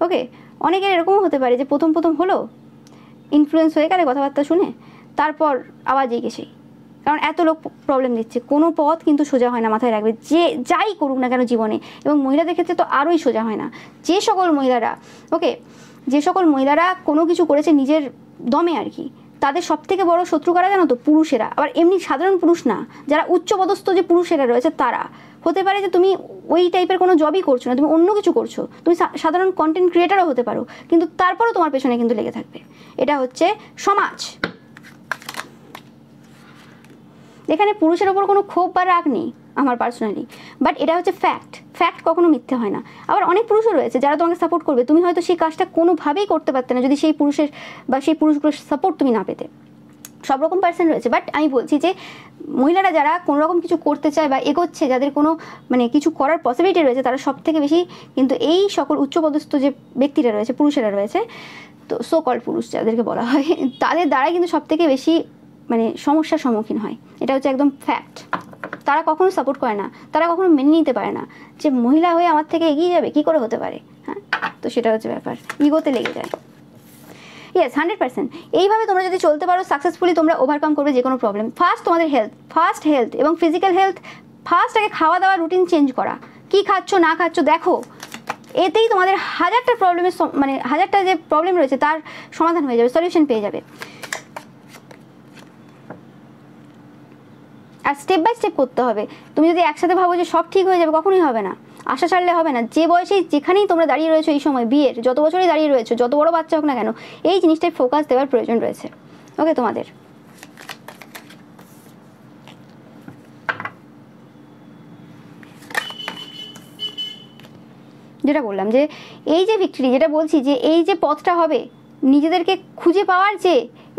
ওকে, অনেকের এরকমও হতে পারে যে প্রথম হলো, ইনফ্লুয়েন্স হয়ে গেলে কথাবার্তা শুনে, তারপর আবার যেই সেই, কারণ এত লোক প্রবলেম দিচ্ছে, কোনো পথ কিন্তু সোজা হয় না, মাথায় রাখবে। যে যাই করুক না কেন জীবনে, এবং মহিলাদের ক্ষেত্রে তো আরোই সোজা হয় না। যে সকল মহিলারা কোনো কিছু করেছে নিজের দমে আর কি, তাদের সব থেকে বড় শত্রু কারা জানো তো? পুরুষেরা। আবার এমনি সাধারণ পুরুষ না, যারা উচ্চপদস্থ যে পুরুষেরা রয়েছে তারা। হতে পারে যে তুমি ওই টাইপের কোনো জবই করছো না, তুমি অন্য কিছু করছো, তুমি সাধারণ কন্টেন্ট ক্রিয়েটারও হতে পারো, কিন্তু তারপরও তোমার পেছনে কিন্তু লেগে থাকবে। এটা হচ্ছে সমাজ। এখানে পুরুষের ওপর কোনো ক্ষোভ বা রাগ নেই আমার পার্সোনালি, বাট এটা হচ্ছে ফ্যাক্ট কখনো মিথ্যে হয় না। আবার অনেক পুরুষও রয়েছে যারা তোমাকে সাপোর্ট করবে, তুমি হয়তো সেই কাজটা কোনোভাবেই করতে পারতে না যদি সেই পুরুষের বা সেই পুরুষগুলোর সাপোর্ট তুমি না পেতে। সব রকম পার্সন রয়েছে, বাট আমি বলছি যে মহিলারা যারা কোনো রকম কিছু করতে চায় বা এগোচ্ছে, যাদের কোনো মানে কিছু করার পসিবিলিটি রয়েছে, তারা সব থেকে বেশি কিন্তু এই সকল উচ্চপদস্থ যে ব্যক্তিরা রয়েছে, পুরুষেরা রয়েছে, তো সো কল্ড পুরুষ যাদেরকে বলা হয়, তাদের দ্বারাই কিন্তু সব থেকে বেশি মানে সমস্যার সম্মুখীন হয়। এটা হচ্ছে একদম ফ্যাক্ট। তারা কখনো সাপোর্ট করে না, তারা কখনো মেনে নিতে পারে না যে মহিলা হয়ে আমার থেকে এগিয়ে যাবে, কি করে হতে পারে। হ্যাঁ, তো সেটা হচ্ছে ব্যাপার, ইগোতে লেগে যায়। ইয়েস, 100%। এইভাবে তোমরা যদি চলতে পারো সাকসেসফুলি, তোমরা ওভারকাম করবে যে কোনো প্রবলেম। ফার্স্ট তোমাদের হেলথ এবং ফিজিক্যাল হেলথ। ফার্স্ট আগে খাওয়া দাওয়া রুটিন চেঞ্জ করা, কি খাচ্ছ না খাচ্ছ দেখো, এতেই তোমাদের হাজারটা প্রবলেমের মানে হাজারটা যে প্রবলেম রয়েছে তার সমাধান হয়ে যাবে, সলিউশন পেয়ে যাবে। আর স্টেপ বাই স্টেপ করতে হবে। তুমি যদি একসাথে ভাবো যে সব ঠিক হয়ে যাবে, কখনোই হবে না। আশা ছাড়লে হবে না। যে বয়সে যেখানেই তোমরা দাঁড়িয়ে রয়েছো এই সময়, বিয়ের যত বছরই দাঁড়িয়ে রয়েছো, যত বড় বাচ্চা হোক না কেন, এই জিনিসটায় ফোকাস দেওয়ার প্রয়োজন রয়েছে। ওকে, তোমাদের যেটা বললাম যে এই যে ভিক্টরি, যেটা বলছি যে এই যে পথটা হবে নিজেদেরকে খুঁজে পাওয়ার, যে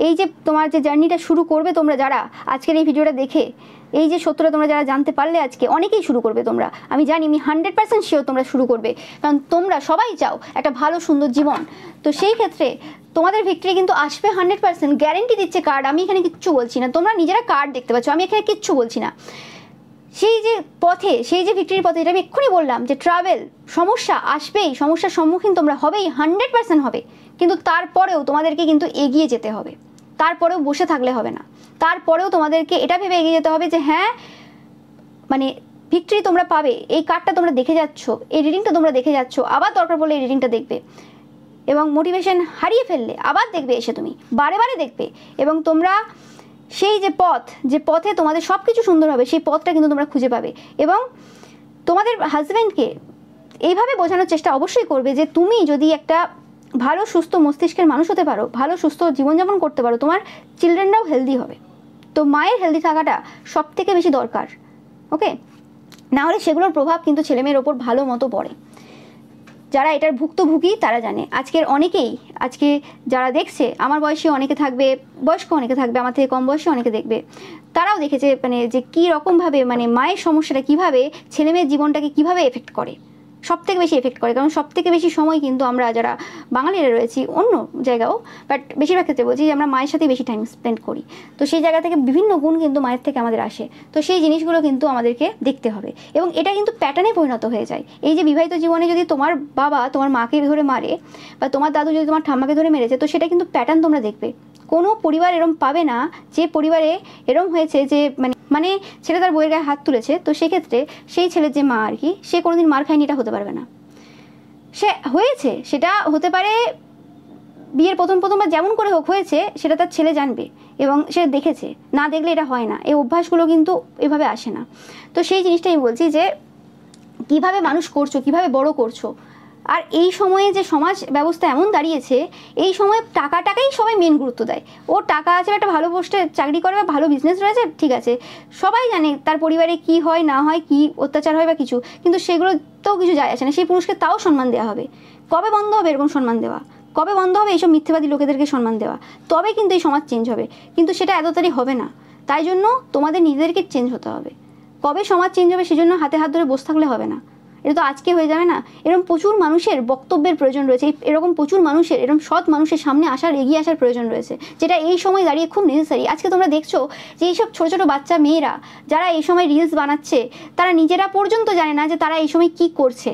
এই যে তোমার যে জার্নিটা শুরু করবে তোমরা যারা আজকের এই ভিডিওটা দেখে, এই যে সত্যটা তোমরা যারা জানতে পারলে আজকে, অনেকেই শুরু করবে তোমরা, আমি জানি, আমি 100% শিওর তোমরা শুরু করবে, কারণ তোমরা সবাই চাও একটা ভালো সুন্দর জীবন। তো সেই ক্ষেত্রে তোমাদের ভিক্টরি কিন্তু আসবে 100%, গ্যারেন্টি দিচ্ছে কার্ড। আমি এখানে কিচ্ছু বলছি না, তোমরা নিজেরা কার্ড দেখতে পাচ্ছ, আমি এখানে কিচ্ছু বলছি না। সেই যে পথে, সেই যে ভিক্টরির পথে, যেটা আমি এক্ষুনি বললাম যে ট্রাভেল, সমস্যা আসবেই, সমস্যার সম্মুখীন তোমরা হবেই, 100% হবে, কিন্তু তারপরেও তোমাদেরকে কিন্তু এগিয়ে যেতে হবে, তারপরেও বসে থাকলে হবে না, তারপরেও তোমাদেরকে এটা ভেবে এগিয়ে যেতে হবে যে হ্যাঁ মানে ভিক্টরি তোমরা পাবে। এই কার্ডটা তোমরা দেখে যাচ্ছ, এই রিডিংটা তোমরা দেখে যাচ্ছ, আবার দরকার পড়লে এই রিডিংটা দেখবে, এবং মোটিভেশন হারিয়ে ফেললে আবার দেখবে এসে, তুমি বারে বারে দেখবে, এবং তোমরা সেই যে পথ, যে পথে তোমাদের সব কিছু সুন্দর হবে, সেই পথটা কিন্তু তোমরা খুঁজে পাবে। এবং তোমাদের হাজব্যান্ডকে এইভাবে বোঝানোর চেষ্টা অবশ্যই করবে যে তুমি যদি একটা ভালো সুস্থ মস্তিষ্কের মানুষ হতে পারো, ভালো সুস্থ জীবনযাপন করতে পারো, তোমার চিলড্রেনরাও হেলদি হবে। তো মায়ের হেলদি থাকাটা সব থেকে বেশি দরকার, ওকে? না হলে সেগুলোর প্রভাব কিন্তু ছেলেমেয়ের ওপর ভালো মতো পড়ে। যারা এটার ভুক্তভোগী তারা জানে। আজকের অনেকেই, আজকে যারা দেখছে, আমার বয়সী অনেকে থাকবে, বয়স্ক অনেকে থাকবে, আমার থেকে কম বয়সী অনেকে দেখবে, তারাও দেখেছে মানে যে কী রকমভাবে মানে মায়ের সমস্যাটা কীভাবে ছেলেমেয়ের জীবনটাকে কীভাবে এফেক্ট করে, সব থেকে বেশি এফেক্ট করে। কারণ সব থেকে বেশি সময় কিন্তু আমরা যারা বাঙালিরা রয়েছি, অন্য জায়গাও, বাট বেশিরভাগ ক্ষেত্রে বলছি যে আমরা মায়ের সাথেই বেশি টাইম স্পেন্ড করি। তো সেই জায়গা থেকে বিভিন্ন গুণ কিন্তু মায়ের থেকে আমাদের আসে। তো সেই জিনিসগুলো কিন্তু আমাদেরকে দেখতে হবে, এবং এটা কিন্তু প্যাটার্নে পরিণত হয়ে যায়। এই যে বিবাহিত জীবনে যদি তোমার বাবা তোমার মাকে ধরে মারে, বা তোমার দাদু যদি তোমার ঠাম্মাকে ধরে মেরেছে, তো সেটা কিন্তু প্যাটার্ন তোমরা দেখবে। কোনো পরিবার এরম পাবে না যে পরিবারে এরম হয়েছে যে মানে ছেলে তার বউয়ের গায়ে হাত তুলেছে, তো সেক্ষেত্রে সেই ছেলের যে মা আর কি, সে কোনোদিন মার খায়নি, এটা হতে পারবে না। সে হয়েছে, সেটা হতে পারে বিয়ের প্রথমবার যেমন করে হোক হয়েছে, সেটা তার ছেলে জানবে এবং সে দেখেছে, না দেখলে এটা হয় না। এই অভ্যাসগুলো কিন্তু এভাবে আসে না। তো সেই জিনিসটাই বলছি যে কিভাবে মানুষ করছো, কিভাবে বড় করছো। আর এই সময়ে যে সমাজ ব্যবস্থা এমন দাঁড়িয়েছে, এই সময় টাকাটাকেই সবাই মেন গুরুত্ব দেয়। ওর টাকা আছে, একটা ভালো পোস্টে চাকরি করে বা ভালো বিজনেস রয়েছে, ঠিক আছে, সবাই জানে তার পরিবারে কি হয় না হয়, কি অত্যাচার হয় বা কিছু, কিন্তু সেগুলো তো কিছু যায় আসে না। সেই পুরুষকে তাও সম্মান দেওয়া হবে। কবে বন্ধ হবে এরকম সম্মান দেওয়া? কবে বন্ধ হবে এইসব মিথ্যেবাদী লোকেদেরকে সম্মান দেওয়া? তবে কিন্তু এই সমাজ চেঞ্জ হবে, কিন্তু সেটা এত তাড়াতাড়ি হবে না। তাই জন্য তোমাদের নিজেদেরকে চেঞ্জ হতে হবে। কবে সমাজ চেঞ্জ হবে সেজন্য হাতে হাত ধরে বসে থাকলে হবে না। এটা তো আজকে হয়ে যাবে না। এরকম প্রচুর মানুষের বক্তব্যের প্রয়োজন রয়েছে, এরকম প্রচুর মানুষের, এরকম সৎ মানুষের সামনে আসার, এগিয়ে আসার প্রয়োজন রয়েছে, যেটা এই সময় দাঁড়িয়ে খুব নেসেসারি। আজকে তোমরা দেখছো যে এইসব ছোটো ছোটো বাচ্চা মেয়েরা যারা এই সময় রিলস বানাচ্ছে, তারা নিজেরা পর্যন্ত জানে না যে তারা এই সময় কী করছে।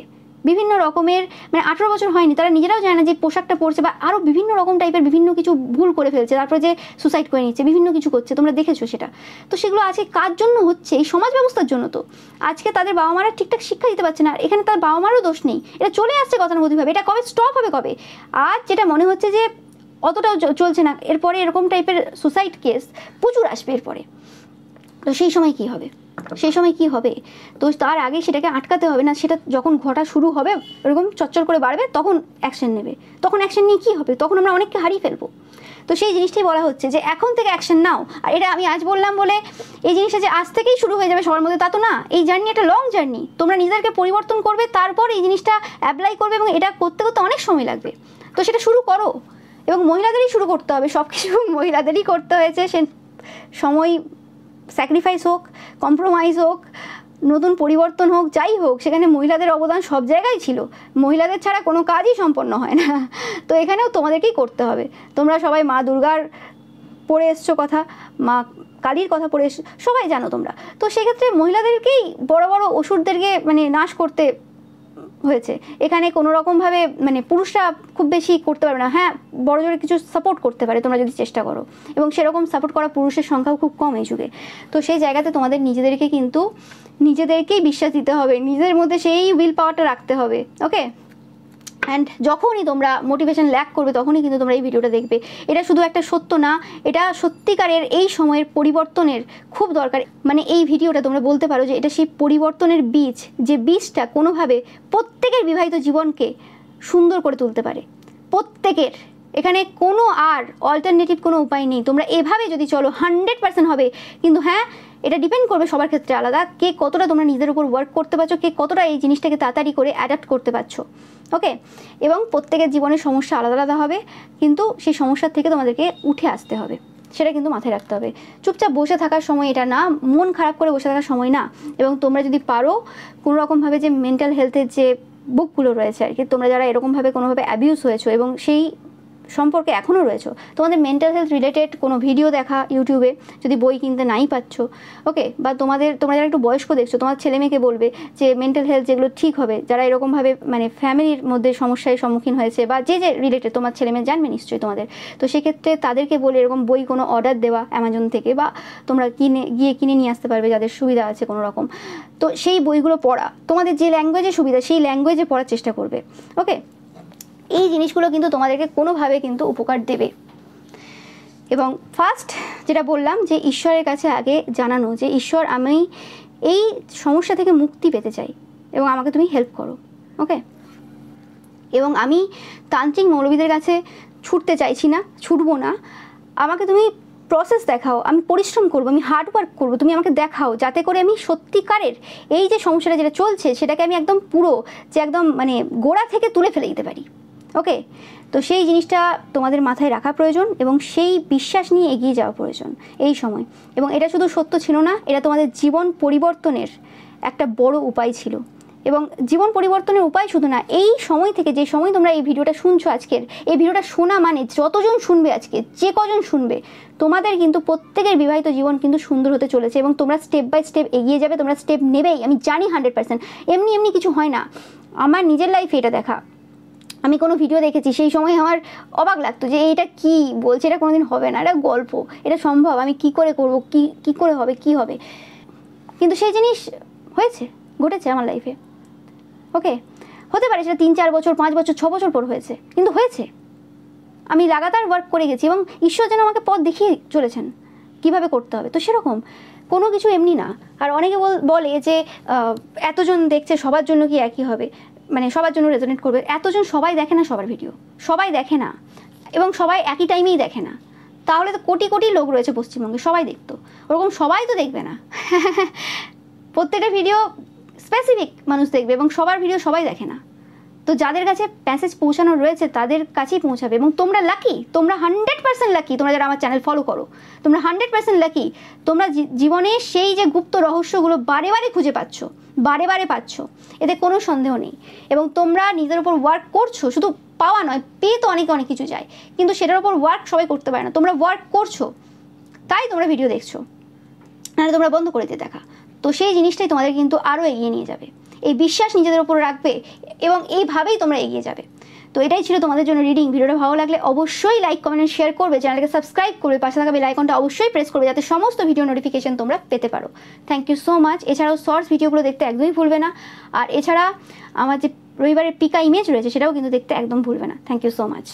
বিভিন্ন রকমের মানে 18 বছর হয়নি, তারা নিজেরাও জানে না যে পোশাকটা পরছে, বা আরও বিভিন্ন রকম টাইপের বিভিন্ন কিছু ভুল করে ফেলছে, তারপরে যে সুসাইড করে নিচ্ছে, বিভিন্ন কিছু করছে, তোমরা দেখেছো সেটা। তো সেগুলো আজকে কার জন্য হচ্ছে? এই সমাজ ব্যবস্থার জন্য। তো আজকে তাদের বাবা মারা ঠিকঠাক শিক্ষা দিতে পারছে না, আর এখানে তার বাবা মারও দোষ নেই, এটা চলে আসছে গতানুগতিকভাবে। এটা কবে স্টপ হবে? কবে? আজ যেটা মনে হচ্ছে যে অতটাও চলছে না, এরপরে এরকম টাইপের সুসাইড কেস প্রচুর আসবে এরপরে। তো সেই সময় কি হবে? সেই সময় কি হবে? তো তার আগে সেটাকে আটকাতে হবে না। সেটা যখন ঘটা শুরু হবে, এরকম চচ্চর করে বাড়বে, তখন অ্যাকশন নেবে। তখন অ্যাকশন নিয়ে কী হবে? তখন আমরা অনেককে হারিয়ে ফেলবো। তো সেই জিনিসটাই বলা হচ্ছে যে এখন থেকে অ্যাকশন নাও। আর এটা আমি আজ বললাম বলে এই জিনিসটা যে আজ থেকেই শুরু হয়ে যাবে সবার মধ্যে, তা তো না। এই জার্নি একটা লং জার্নি। তোমরা নিজেদেরকে পরিবর্তন করবে, তারপর এই জিনিসটা অ্যাপ্লাই করবে, এবং এটা করতে করতে অনেক সময় লাগবে। তো সেটা শুরু করো, এবং মহিলাদেরই শুরু করতে হবে। সব কিছু মহিলাদেরই করতে হয়েছে। সে সময় স্যাক্রিফাইস হোক, কম্প্রোমাইজ হোক, নতুন পরিবর্তন হোক, যাই হোক, সেখানে মহিলাদের অবদান সব জায়গায় ছিল। মহিলাদের ছাড়া কোনো কাজই সম্পন্ন হয় না। তো এখানেও তোমাদেরকেই করতে হবে। তোমরা সবাই মা দুর্গার পড়ে এসছো কথা, মা কালীর কথা পড়ে এসছো, সবাই জানো তোমরা। তো সেক্ষেত্রে মহিলাদেরকেই বড় বড় অসুরদেরকে মানে নাশ করতে হয়েছে। এখানে কোনো রকমভাবে মানে পুরুষরা খুব বেশি করতে পারবে না। হ্যাঁ, বড় জোরে কিছু সাপোর্ট করতে পারে তোমরা যদি চেষ্টা করো, এবং সেরকম সাপোর্ট করা পুরুষের সংখ্যাও খুব কম এই যুগে। তো সেই জায়গাতে তোমাদের নিজেদেরকে কিন্তু নিজেদেরকেই বিশ্বাস দিতে হবে, নিজেদের মধ্যে সেই উইল পাওয়ারটা রাখতে হবে। ওকে? অ্যান্ড যখনই তোমরা মোটিভেশন ল্যাক করবে, তখনই কিন্তু তোমরা এই ভিডিওটা দেখবে। এটা শুধু একটা সত্য না, এটা সত্যিকারের এই সময়ের পরিবর্তনের খুব দরকার। মানে এই ভিডিওটা তোমরা বলতে পারো যে এটা সেই পরিবর্তনের বীজ, যে বীজটা কোনোভাবে প্রত্যেকের বিবাহিত জীবনকে সুন্দর করে তুলতে পারে। প্রত্যেকের। এখানে কোনো আর অল্টারনেটিভ কোনো উপায় নেই। তোমরা এভাবে যদি চলো 100% হবে। কিন্তু হ্যাঁ, এটা ডিপেন্ড করবে সবার ক্ষেত্রে আলাদা, কে কতটা তোমরা নিজের উপর ওয়ার্ক করতে পারছো, কে কতটা এই জিনিসটাকে তাড়াতাড়ি করে অ্যাডাপ্ট করতে পারছো। ওকে? এবং প্রত্যেকের জীবনের সমস্যা আলাদা আলাদা হবে, কিন্তু সেই সমস্যার থেকে তোমাদেরকে উঠে আসতে হবে, সেটা কিন্তু মাথায় রাখতে হবে। চুপচাপ বসে থাকার সময় এটা না, মন খারাপ করে বসে থাকার সময় না। এবং তোমরা যদি পারো কোনো রকমভাবে যে মেন্টাল হেলথের যে বুকগুলো রয়েছে আর কি, তোমরা যারা এরকমভাবে কোনোভাবে অ্যাবিউজ হয়েছো এবং সেই সম্পর্কে এখনও রয়েছো, তোমাদের মেন্টাল হেলথ রিলেটেড কোনো ভিডিও দেখা ইউটিউবে, যদি বই কিনতে নাই পাচ্ছ, ওকে, বা তোমরা যারা একটু বয়স্ক দেখছো, তোমার ছেলে মেয়েকে বলবে যে মেন্টাল হেলথ যেগুলো ঠিক হবে, যারা এরকমভাবে মানে ফ্যামিলির মধ্যে সমস্যায় সম্মুখীন হয়েছে বা যে রিলেটেড তোমার ছেলে মেয়ে জানবে নিশ্চয়ই তোমাদের, তো সেক্ষেত্রে তাদেরকে বলে এরকম বই কোনো অর্ডার দেওয়া অ্যামাজন থেকে, বা তোমরা কিনে নিয়ে আসতে পারবে যাদের সুবিধা আছে কোনো রকম। তো সেই বইগুলো পড়া, তোমাদের যে ল্যাঙ্গুয়েজে সুবিধা সেই ল্যাঙ্গুয়েজে পড়ার চেষ্টা করবে, ওকে। এই জিনিসগুলো কিন্তু তোমাদেরকে কোনোভাবে কিন্তু উপকার দেবে। এবং ফার্স্ট যেটা বললাম যে ঈশ্বরের কাছে আগে জানানো যে ঈশ্বর, আমি এই সমস্যা থেকে মুক্তি পেতে চাই এবং আমাকে তুমি হেল্প করো, ওকে। এবং আমি তান্ত্রিক মৌলবীদের কাছে ছুটতে চাইছি না, ছুটবো না, আমাকে তুমি প্রসেস দেখাও, আমি পরিশ্রম করবো, আমি হার্ড ওয়ার্ক করবো, তুমি আমাকে দেখাও, যাতে করে আমি সত্যিকারের এই যে সমস্যাটা যেটা চলছে সেটাকে আমি একদম পুরো যে একদম মানে গোড়া থেকে তুলে ফেলে দিতে পারি, ওকে। তো সেই জিনিসটা তোমাদের মাথায় রাখা প্রয়োজন এবং সেই বিশ্বাস নিয়ে এগিয়ে যাওয়া প্রয়োজন এই সময়। এবং এটা শুধু সত্য ছিল না, এটা তোমাদের জীবন পরিবর্তনের একটা বড় উপায় ছিল। এবং জীবন পরিবর্তনের উপায় শুধু না, এই সময় থেকে যে সময় তোমরা এই ভিডিওটা শুনছো আজকের, এই ভিডিওটা শোনা মানে যতজন শুনবে আজকে, যে কজন শুনবে, তোমাদের কিন্তু প্রত্যেকের বিবাহিত জীবন কিন্তু সুন্দর হতে চলেছে এবং তোমরা স্টেপ বাই স্টেপ এগিয়ে যাবে, তোমরা স্টেপ নেবেই, আমি জানি 100%। এমনি কিছু হয় না, আমার নিজের লাইফে এটা দেখা। আমি কোনো ভিডিও দেখেছি, সেই সময় আমার অবাক লাগতো যে এটা কি বলছে, এটা কোনোদিন হবে না, এটা গল্প, এটা সম্ভব, আমি কি করে করবো, কি করে হবে, কি হবে। কিন্তু সেই জিনিস হয়েছে, ঘটেছে আমার লাইফে, ওকে। হতে পারে সেটা 3-4 বছর, 5 বছর, 6 বছর পর হয়েছে, কিন্তু হয়েছে। আমি লাগাতার ওয়ার্ক করে গেছি এবং ঈশ্বর যেন আমাকে পথ দেখিয়ে চলেছেন কিভাবে করতে হবে। তো সেরকম কোনো কিছু এমনি না। আর অনেকে বলে যে এতজন দেখছে সবার জন্য কি একই হবে, মানে সবার জন্য রেজোনেট করবে। এতজন সবাই দেখে না সবার ভিডিও, সবাই দেখে না, এবং সবাই একই টাইমেই দেখে না। তাহলে তো কোটি কোটি লোক রয়েছে পশ্চিমবঙ্গে, সবাই দেখতো, ওরকম সবাই তো দেখবে না। প্রত্যেকটা ভিডিও স্পেসিফিক মানুষ দেখবে এবং সবার ভিডিও সবাই দেখে না। তো যাদের কাছে মেসেজ পৌঁছানো রয়েছে তাদের কাছেই পৌঁছাবে। এবং তোমরা লাকি, তোমরা 100% লাকি, তোমরা যারা আমার চ্যানেল ফলো করো, তোমরা 100% লাকি। তোমরা জীবনে সেই যে গুপ্ত রহস্যগুলো বারে বারে খুঁজে পাচ্ছ, বারে বারে পাচ্ছ, এতে কোনো সন্দেহ নেই। এবং তোমরা নিজের উপর ওয়ার্ক করছো, শুধু পাওয়া নয়, পেয়ে তো অনেকে অনেক কিছু যায়, কিন্তু সেটার উপর ওয়ার্ক সবাই করতে পারে না। তোমরা ওয়ার্ক করছো, তাই তোমরা ভিডিও দেখছো, নাহলে তোমরা বন্ধ করে দিয়ে দেখা। তো সেই জিনিসটাই তোমাদের কিন্তু আরও এগিয়ে নিয়ে যাবে। এই বিশ্বাস নিজেদের উপর রাখবে এবং এইভাবেই তোমরা এগিয়ে যাবে। তো এটাই ছিল তোমাদের জন্য রিডিং। ভিডিওটা ভালো লাগলে অবশ্যই লাইক, কমেন্ট, শেয়ার করবে, চ্যানেলকে সাবস্ক্রাইব করবে, পাশে থাকা বেল আইকনটা অবশ্যই প্রেস করবে যাতে সমস্ত ভিডিও নোটিফিকেশন তোমরা পেতে পারো। Thank you so much. এছাড়াও শর্টস ভিডিওগুলো দেখতে একদমই ভুলবে না। আর এছাড়া আমার যে রবিবারের পিকা ইমেজ রয়েছে সেটাও কিন্তু দেখতে একদম ভুলবে না। Thank you so much.